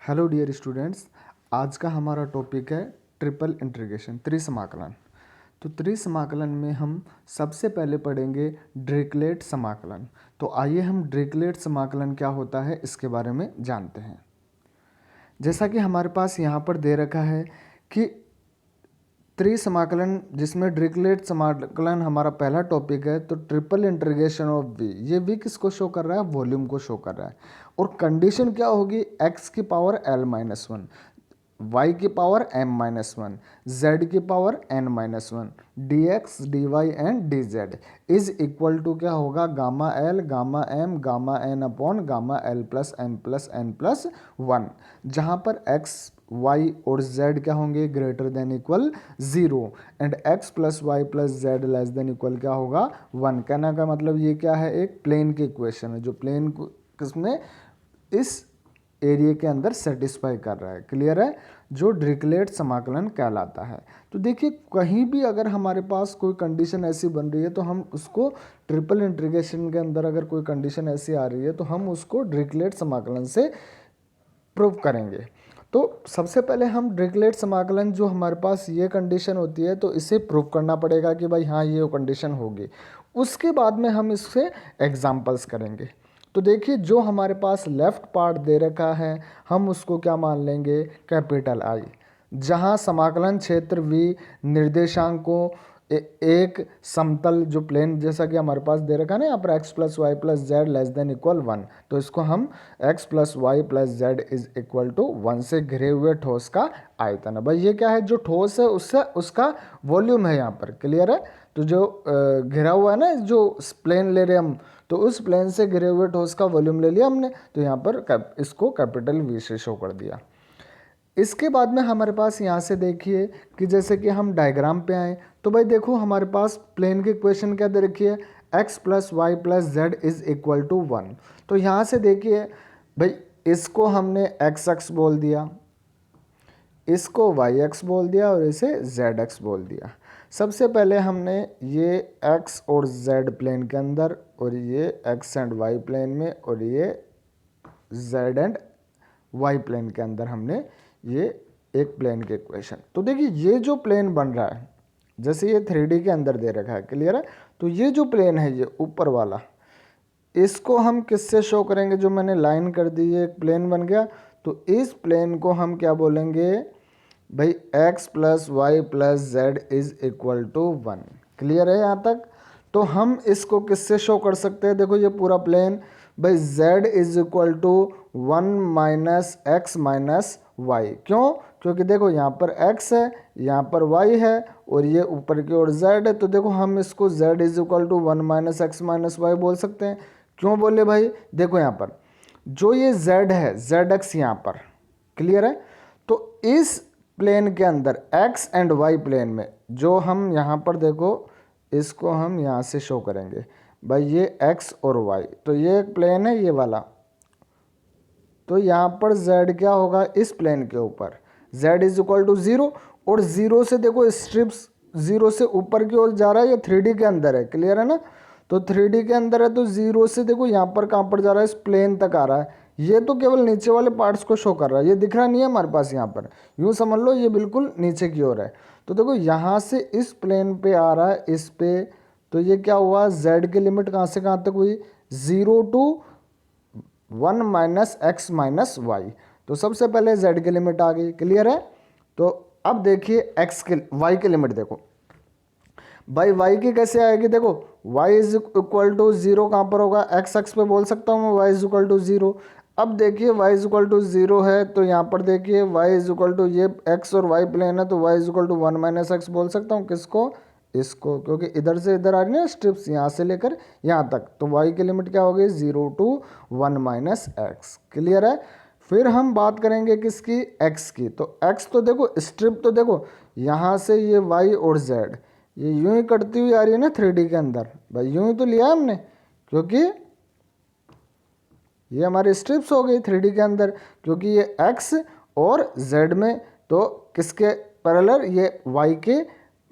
Hello dear students, आज का हमारा टॉपिक है ट्रिपल इंटीग्रेशन, त्रिसमाकलन। तो त्रिसमाकलन में हम सबसे पहले पढ़ेंगे डिरिचलेट समाकलन। तो आइए हम डिरिचलेट समाकलन क्या होता है इसके बारे में जानते हैं। जैसा कि हमारे पास यहाँ पर दे रखा है कि त्रिसमाकलन जिसमें डिरिचलेट समाकलन हमारा पहला टॉपिक है, तो ट्रिपल इंटीग्रेशन ऑफ वी, ये वी किसको शो कर रहा है? वॉल्यूम को शो कर रहा है। और कंडीशन क्या होगी? x की पावर l-1, y की पावर m-1, z की power n-1, dx dy and dz is equal to क्या होगा? Gamma l gamma m gamma n upon gamma l plus m plus n plus 1, जहाँ पर x y और z क्या होंगे? Greater than equal 0 and x plus y plus z less than equal क्या होगा? 1। कहने का मतलब ये क्या है? एक प्लेन की इक्वेशन है जो प्लेन को किसमें इस एरिया के अंदर सेटिस्फाई कर रहा है। क्लियर है? जो डिरिचलेट समाकलन कहलाता है। तो देखिए, कहीं भी अगर हमारे पास कोई कंडीशन ऐसी बन रही है तो हम उसको ट्रिपल इंटीग्रेशन के अंदर अगर कोई कंडीशन ऐसी आ रही है तो हम उसको डिरिचलेट समाकलन से प्रूव करेंगे। तो सबसे पहले हम डिरिचलेट समाकलन जो हमारे पास ये कंडीशन होती है तो इसे प्रूव करना पड़ेगा कि भाई हाँ ये कंडीशन होगी। उसके बाद में हम इससे एग्जाम्पल्स करेंगे। तो देखिए, जो हमारे पास लेफ्ट पार्ट दे रखा है हम उसको क्या मान लेंगे? कैपिटल आई, जहाँ समाकलन क्षेत्र वी निर्देशांकों एक समतल जो प्लेन जैसा कि हमारे पास दे रखा है ना यहाँ पर x plus y plus z less than equal 1, तो इसको हम x plus y plus z is equal to 1 से घिरे हुए ठोस का आयतन है। भाई ये क्या है? जो ठोस है उससे उसका वॉल्यूम है यहाँ पर। क्लियर है? तो जो घिरा हुआ है ना, जो प्लेन ले रहे हम, तो उस प्लेन से घिरे हुए ठोस का वॉल्यूम ले लिया हमने, तो यहाँ पर इसको कैपिटल वी से शो कर दिया। इसके बाद में हमारे पास यहाँ से देखिए कि जैसे कि हम डायग्राम पे आए तो भाई देखो हमारे पास प्लेन की इक्वेशन क्या दे रखी है? x plus y plus z is equal to 1। तो यहाँ से देखिए भाई, इसको हमने एक्स एक्स बोल दिया, इसको वाई एक्स बोल दिया और इसे जेड एक्स बोल दिया। सबसे पहले हमने ये x और z प्लेन के अंदर, और ये x एंड y प्लेन में, और ये z एंड y प्लेन के अंदर हमने ये एक प्लेन की इक्वेशन। तो देखिए ये जो प्लेन बन रहा है, जैसे ये 3D के अंदर दे रखा है। क्लियर है? तो ये जो प्लेन है, ये ऊपर वाला, इसको हम किससे शो करेंगे? जो मैंने लाइन कर दी है, एक प्लेन बन गया। तो इस प्लेन को हम क्या बोलेंगे? भाई x plus y plus z is equal to 1। Clear है यहाँ तक? तो हम इसको किससे शो कर सकते हैं? देखो ये पूरा प्लेन, भाई z is equal to 1 minus x minus y. क्यों? क्योंकि देखो यहाँ पर x है, यहाँ पर y है, और ये ऊपर की ओर z है। तो देखो हम इसको z is equal to 1 minus x minus y बोल सकते हैं। क्यों बोले भाई? देखो यहाँ पर जो ये z है, जेड एक्स यहाँ पर। क्लियर है? तो इस प्लेन के अंदर x एंड y प्लेन में जो हम यहाँ पर देखो, इसको हम यहाँ से शो करेंगे भाई, ये x और y, तो ये एक प्लेन है ये वाला। तो यहाँ पर z क्या होगा? इस प्लेन के ऊपर z इज इक्वल टू 0, और 0 से देखो स्ट्रिप्स 0 से ऊपर की ओर जा रहा है, ये 3D के अंदर है। क्लियर है ना? तो 3D के अंदर है तो 0 से देखो यहाँ पर कहाँ पर जा रहा है? इस प्लेन तक आ रहा है। ये तो केवल नीचे वाले पार्ट्स को शो कर रहा है, ये दिख रहा नहीं है हमारे पास यहाँ पर। यूँ समझ लो ये बिल्कुल नीचे की ओर है। तो देखो यहाँ से इस प्लेन पे आ रहा है, इस पे, तो ये क्या हुआ? z की लिमिट कहाँ से कहाँ तक हुई? 0 to 1 minus x minus y. तो सबसे पहले z की लिमिट आ गई। क्लियर है? तो अब देखिए y की लिमिट देखो भाई, y की कैसे आएगी? देखो y इज इक्वल टू 0 कहाँ पर होगा? x एक्स पे बोल सकता हूँ मैं y इज इक्वल टू 0। अब देखिए y इज इक्वल टू 0 है, तो यहाँ पर देखिए y इज इक्वल टू, ये x और y प्लेन है, तो y is equal to 1 minus x बोल सकता हूँ। किसको? इसको, क्योंकि इधर से इधर आ रही है स्ट्रिप्स, यहाँ से लेकर यहाँ तक। तो y की लिमिट क्या होगी? 0 टू 1 माइनस एक्स। क्लियर है? फिर हम बात करेंगे किसकी? x की। तो x तो देखो, स्ट्रिप तो देखो यहाँ से ये y और z ये यूं ही कटती हुई आ रही है ना 3D के अंदर। भाई यूं ही तो लिया है हमने, क्योंकि ये हमारी स्ट्रिप्स हो गई 3D के अंदर, क्योंकि ये x और z में, तो किसके पैरेलल? ये y के,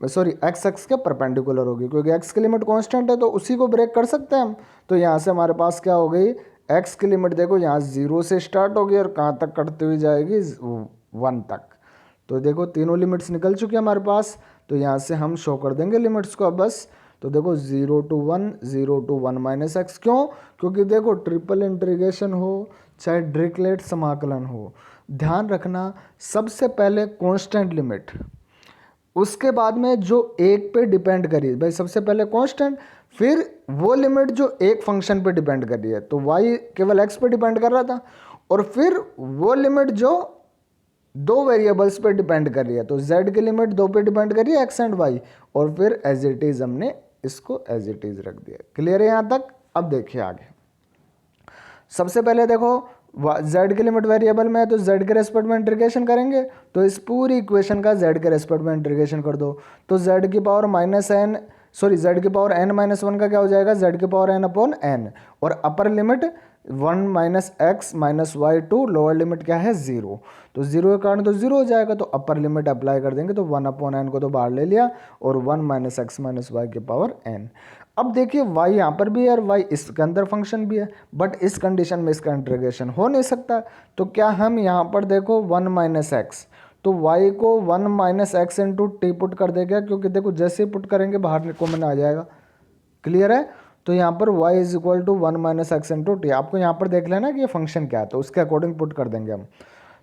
सॉरी x एक्स के परपेंडिकुलर होगी, क्योंकि x की लिमिट कांस्टेंट है तो उसी को ब्रेक कर सकते हैं हम। तो यहाँ से हमारे पास क्या हो गई? एक्स की लिमिट देखो यहाँ 0 से स्टार्ट होगी और कहाँ तक कटती हुई जाएगी 1 तक। तो देखो तीनों लिमिट्स निकल चुकी है हमारे पास, तो यहाँ से हम शो कर देंगे लिमिट्स को अब बस। तो देखो 0 to 1, 0 to 1 माइनस एक्स, क्यों? क्योंकि देखो ट्रिपल इंटीग्रेशन हो चाहे डिरिचलेट समाकलन हो, ध्यान रखना सबसे पहले कांस्टेंट लिमिट, उसके बाद में जो एक पे डिपेंड करी भाई, सबसे पहले कांस्टेंट, फिर वो लिमिट जो एक फंक्शन पे डिपेंड कर रही है, तो y केवल x पे डिपेंड कर रहा था, और फिर वो लिमिट जो दो वेरिएबल्स पे डिपेंड कर रही है, तो z की लिमिट दो पे डिपेंड कर रही है x एंड y, और फिर एज इट इज हमने इसको एज इट इज रख दिया। क्लियर है यहाँ तक? अब देखिए आगे, सबसे पहले देखो z की लिमिट वेरिएबल में है तो z के रेस्पेक्ट में इंटीग्रेशन करेंगे, तो इस पूरी इक्वेशन का z के रेस्पेक्ट में इंटीग्रेशन कर दो, तो z की पावर z की पावर n माइनस वन का क्या हो जाएगा, z की पावर n अपॉन n, और upper limit 1 minus x minus y to, lower limit क्या है 0, तो 0 के कारण तो 0 हो जाएगा, तो अपर लिमिट अप्लाई कर देंगे, तो 1 अपॉन n को तो बाहर ले लिया, और 1 माइनस एक्स माइनस वाई की पावर n। अब देखिए y यहाँ पर भी है और y इसके अंदर फंक्शन भी है, बट इस कंडीशन में इसका इंटीग्रेशन हो नहीं सकता, तो क्या हम यहाँ पर देखो 1 माइनस एक्स, तो y को 1 minus x into T put कर देगा, क्योंकि देखो जैसे ही पुट करेंगे बाहर कॉमन आ जाएगा। क्लियर है? तो यहाँ पर y is equal to 1 minus x into t, आपको यहाँ पर देख लेना कि ये फंक्शन क्या है, तो उसके अकॉर्डिंग पुट कर देंगे हम,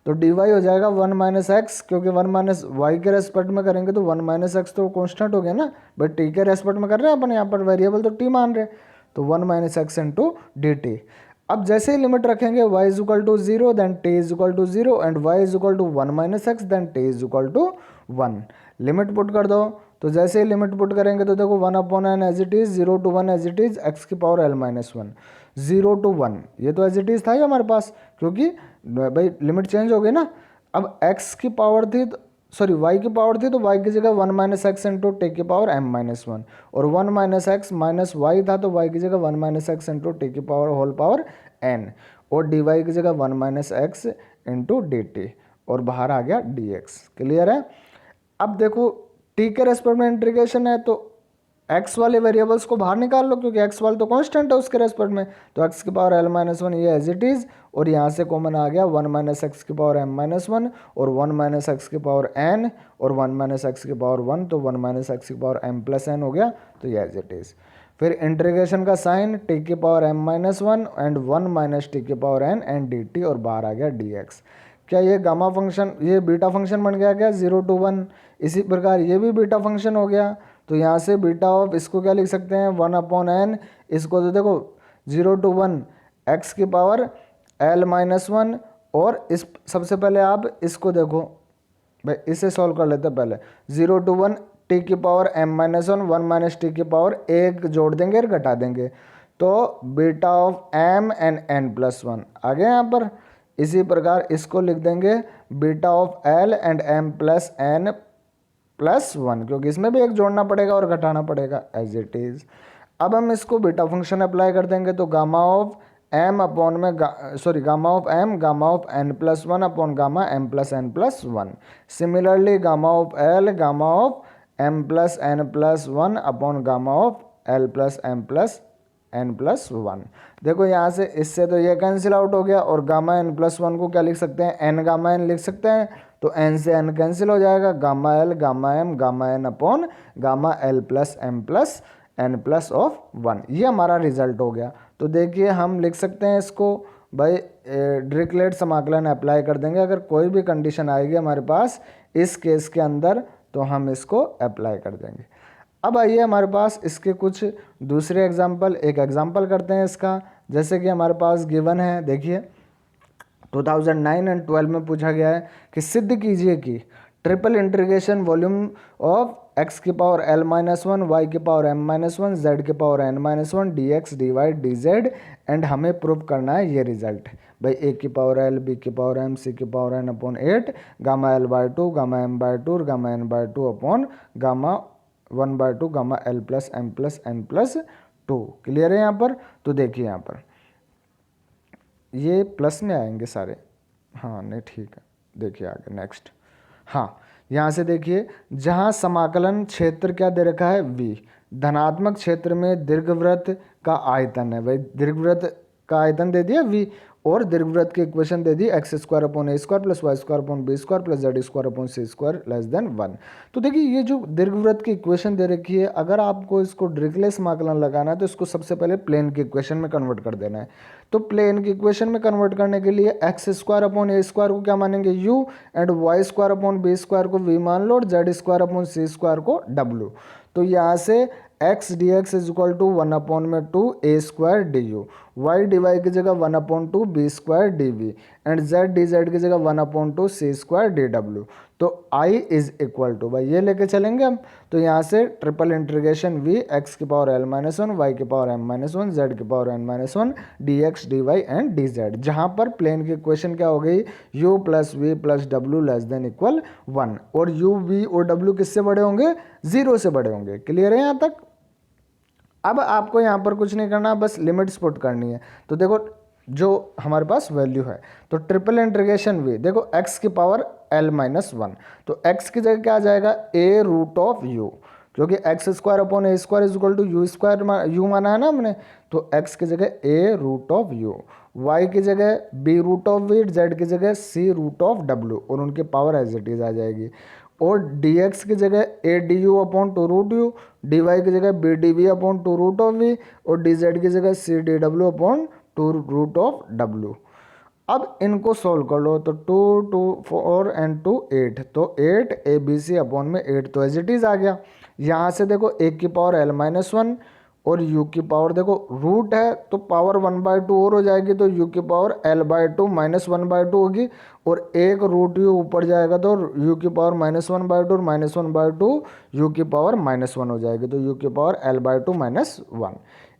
तो dy हो जाएगा 1 माइनस एक्स, क्योंकि 1 माइनस वाई के रेस्पेक्ट में करेंगे तो 1 माइनस एक्स तो कॉन्स्टेंट हो गया ना, बट टी के रेस्पेक्ट में कर रहे हैं अपन, यहाँ पर वेरिएबल तो टी मान रहे हैं, तो 1 minus x into d t. अब जैसे ही लिमिट रखेंगे y is equal to 0 then t is equal to 0 and y is equal to 1 minus x then t is equal to 1, limit put कर दो, तो जैसे ही लिमिट पुट करेंगे तो देखो 1 upon n as it is, 0 to 1 as it is, x की power l minus 1, 0 to 1 ये तो एज इट इज था ही हमारे पास, क्योंकि भाई लिमिट चेंज हो गई ना। अब x की पावर थी y की पावर थी, तो y की जगह 1 माइनस एक्स इंटू टी की पावर m माइनस 1, और 1 माइनस एक्स माइनस वाई था, तो y की जगह 1 माइनस एक्स इंटू टी की पावर होल पावर n, और dy की जगह 1 minus x into d t, और बाहर आ गया dx। क्लियर है? अब देखो t के रेस्पेक्ट में इंटीग्रेशन है, तो x वाले वेरिएबल्स को बाहर निकाल लो, क्योंकि x वाले तो कांस्टेंट है उसके रेस्पेक्ट में, तो x की पावर l माइनस 1 ये एज इट इज, और यहाँ से कॉमन आ गया 1 माइनस एक्स की पावर m माइनस 1, और 1 माइनस एक्स की पावर n, और 1 माइनस एक्स की पावर 1, तो 1 माइनस एक्स की पावर m प्लस n हो गया, तो ये एज इट इज। फिर इंटीग्रेशन का साइन t की power m minus 1 and 1 minus t की power n and d t, और बाहर आ गया dx। क्या ये गामा फंक्शन, ये बीटा फंक्शन बन गया क्या 0 टू 1, इसी प्रकार ये भी बीटा फंक्शन हो गया, तो यहाँ से बीटा ऑफ इसको क्या लिख सकते हैं 1 अपॉन एन, इसको तो देखो 0 टू 1 एक्स की पावर l माइनस 1, और इस सबसे पहले आप इसको देखो भाई, इसे सॉल्व कर लेते हैं पहले, 0 टू 1 टी की power m minus 1, 1 minus t की पावर एक जोड़ देंगे और घटा देंगे, तो beta of m and n plus 1 आ गया यहाँ पर। इसी प्रकार इसको लिख देंगे beta of l and m plus n plus 1, क्योंकि इसमें भी एक जोड़ना पड़ेगा और घटाना पड़ेगा एज इट इज। अब हम इसको बीटा फंक्शन अप्लाई कर देंगे, तो गामा ऑफ m अपॉन में gamma of m gamma of n plus 1 upon gamma m plus n plus 1। Similarly gamma of l gamma of m plus n plus 1 upon gamma of l plus m plus n plus 1। देखो यहाँ से इससे तो ये cancel out हो गया, और gamma n plus 1 को क्या लिख सकते हैं, n गामा n लिख सकते हैं, तो n से n कैंसिल हो जाएगा, gamma l gamma m gamma n upon gamma l plus m plus n plus of 1, ये हमारा रिजल्ट हो गया। तो देखिए हम लिख सकते हैं इसको भाई डिरिचलेट समाकलन अप्लाई कर देंगे, अगर कोई भी कंडीशन आएगी हमारे पास इस केस के अंदर, तो हम इसको अप्लाई कर देंगे। अब आइए हमारे पास इसके कुछ दूसरे एग्जाम्पल, एक एग्जाम्पल करते हैं इसका, जैसे कि हमारे पास गिवन है, देखिए 2009 एंड 12 में पूछा गया है कि सिद्ध कीजिए कि triple integration volume of x की पावर l माइनस 1, वाई की पावर m माइनस 1, z की power n minus 1, d x d y d z, and हमें प्रूव करना है ये रिजल्ट भाई, a की पावर l, b की पावर m, c की power n upon 8, gamma l by 2, gamma m by 2, gamma n by 2 upon gamma 1 bye 2, gamma l plus m plus n plus 2। Clear है यहाँ पर? तो देखिए यहाँ पर ये प्लस में आएंगे सारे, हाँ नहीं ठीक है, देखिए आगे नेक्स्ट, हाँ यहाँ से देखिए, जहाँ समाकलन क्षेत्र क्या दे रखा है v, धनात्मक क्षेत्र में दीर्घवृत्त का आयतन है भाई, दीर्घवृत्त का आयतन दे दिया v, और दीर्घवृत्त की इक्वेशन दे दी x square upon a square plus y square upon b square plus z square upon c square less than 1। तो देखिए ये जो दीर्घवृत्त की इक्वेशन दे रखी है, अगर आपको इसको डिरिचलेट समाकलन लगाना है तो इसको सबसे पहले प्लेन की इक्वेशन में कन्वर्ट कर देना है। तो प्लेन की इक्वेशन में कन्वर्ट करने के लिए x square upon a square को क्या मानेंगे u, and y square upon b square को v मान लो, और z square upon c square को w। तो यहाँ से x dx is equal to 1 में 2 a square d u, y d y की जगह 1/2 b square d we, and z d z की जगह 1/2 c स्क्वायर डी डब्ल्यू। तो I इज इक्वल टू, भाई ये लेके चलेंगे हम, तो यहाँ से ट्रिपल इंटीग्रेशन v x की power l minus one, y की power m minus one, z की power n minus one, d x d y and d z, जहाँ पर प्लेन की इक्वेशन क्या हो गई, u प्लस वी प्लस डब्ल्यू लेस देन इक्वल 1, और u v और w किससे बड़े होंगे, 0 से बड़े होंगे। क्लियर है यहाँ तक? अब आपको यहाँ पर कुछ नहीं करना, बस लिमिट्स पुट करनी है। तो देखो जो हमारे पास वैल्यू है, तो ट्रिपल इंटीग्रेशन v, देखो x की पावर l माइनस वन, तो x की जगह क्या आ जाएगा, a रूट ऑफ u, क्योंकि x square upon a square is equal to u square, u माना है ना हमने, तो x की जगह a root of u, y की जगह b root of v, z की जगह c रूट ऑफ w, और उनकी पावर एज इट इज आ जाएगी, और dx की जगह a d u upon two root u, dy की जगह b d v upon two root of v, और dz की जगह c डी डब्ल्यू upon two root of w। अब इनको सोल्व कर लो, तो 2 2 4 एंड 2 8, तो 8 ए बी सी अपॉन में 8 तो एज इट इज आ गया। यहाँ से देखो एक की पावर l माइनस वन, और u की पावर देखो रूट है तो पावर 1/2 और हो जाएगी, तो u की पावर l/2 माइनस 1/2 होगी, और एक रूट u ऊपर जाएगा तो u की पावर -1/2 और -1/2 u की पावर -1 हो जाएगी, तो u की पावर l/2 माइनस 1।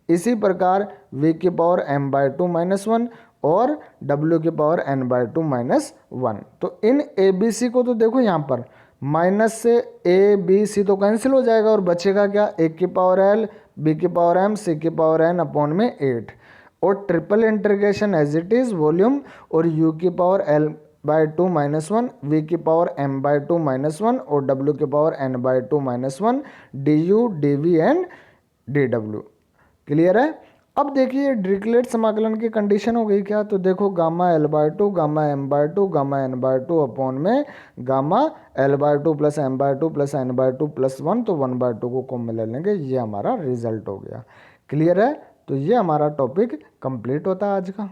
इसी प्रकार v की पावर m/2 माइनस 1 और w की पावर n/2 माइनस 1। तो इन ए बी सी को तो देखो यहाँ पर माइनस से ए बी सी तो कैंसिल हो जाएगा, और बचेगा क्या, एक की पावर l, बी की पावर m, सी की पावर n अपॉन में 8, और triple integration as it is volume, और u की पावर l/2 माइनस 1, v की पावर m/2 माइनस 1, और w की power n/2 minus 1, D U D we and D W. Clear है? अब देखिए डिरिचलेट समाकलन की कंडीशन हो गई क्या, तो देखो gamma l/2 gamma m/2 gamma n/2 upon में gamma l/2 plus m/2 plus n/2 plus 1, तो 1/2 को कॉमन में ले लेंगे, ये हमारा रिजल्ट हो गया। क्लियर है? तो ये हमारा टॉपिक कंप्लीट होता है आज का।